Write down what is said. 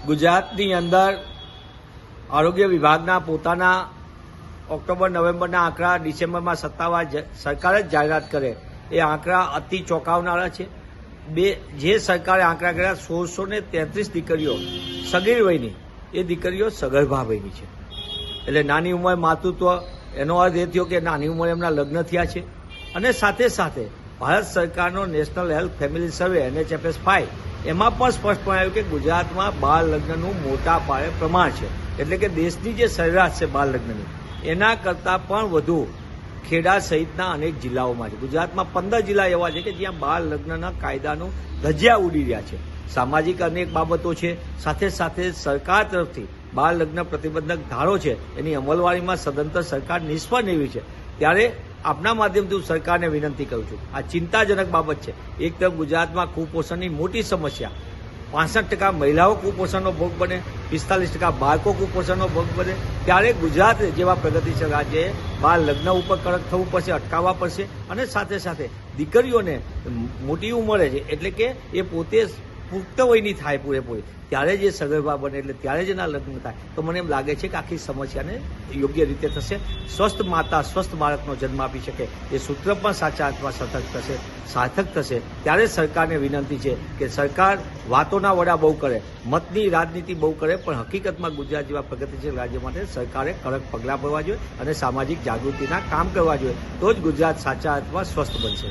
ગુજરાતની અંદર આરોગ્ય વિભાગના પોતાના ઓક્ટોબર નવેમ્બરના આંકડા ડિસેમ્બરમાં સત્તાવાર સરકાર જ જાહેરાત કરે એ આંકડા અતિ ચોંકાવનારા છે. જે સરકારે આંકડા કર્યા 1633 દીકરીઓ સગીર વયની, એ દીકરીઓ સગર્ભા વયની છે. એટલે નાની ઉંમરે માતૃત્વ, એનો અર્થ એ થયો કે નાની ઉંમરે એમના લગ્ન થયા છે. અને સાથે સાથે ભારત સરકારનો નેશનલ હેલ્થ ફેમિલી સર્વે NHFS 5 એમાં પણ સ્પષ્ટપણે આવ્યું કે ગુજરાતમાં બાળ લગ્નનું મોટા પાયે પ્રમાણ છે. એટલે કે દેશની જે સરેરાશ છે બાળ લગ્નની, એના કરતાં પણ વધુ ખેડા સહિતના અનેક જિલ્લાઓમાં છે. ગુજરાતમાં 15 જિલ્લા એવા છે કે જ્યાં બાળ લગ્નના કાયદાનું ધજિયા ઉડી રહ્યા છે. સામાજિક અનેક બાબતો છે, સાથે સાથે સરકાર તરફથી બાળ લગ્ન પ્રતિબંધક ધારો છે એની અમલવારીમાં સદંતર સરકાર નિષ્ફળ નીવડી છે. ત્યારે આપના માધ્યમથી હું સરકારને વિનંતી કરું છું, આ ચિંતાજનક બાબત છે. એક તરફ ગુજરાતમાં કુપોષણની મોટી સમસ્યા, 65% મહિલાઓ કુપોષણનો ભોગ બને, 45% બાળકો કુપોષણનો ભોગ બને. ત્યારે ગુજરાત જેવા પ્રગતિશીલ રાજ્યએ બાળ લગ્ન ઉપર કડક થવું પડશે, અટકાવવા પડશે. અને સાથે સાથે દીકરીઓને મોટી ઉંમરે છે, એટલે કે એ પોતે પુખ્ત વયની થાય પૂરેપૂરી, ત્યારે જે સગર્ભા બને, એટલે ત્યારે જ એના લગ્ન થાય. તો મને એમ લાગે છે કે આખી સમસ્યાને યોગ્ય રીતે થશે. સ્વસ્થ માતા સ્વસ્થ બાળકનો જન્મ આપી શકે, એ સૂત્ર પણ સાચા અર્થમાં સાર્થક થશે. ત્યારે સરકારને વિનંતી છે કે સરકાર વાતોના વડા બહુ કરે, મતની રાજનીતિ બહુ કરે, પણ હકીકતમાં ગુજરાત જેવા પ્રગતિશીલ રાજ્ય માટે સરકારે કડક પગલાં ભરવા જોઈએ અને સામાજિક જાગૃતિના કામ કરવા જોઈએ. તો જ ગુજરાત સાચા અર્થમાં સ્વસ્થ બનશે.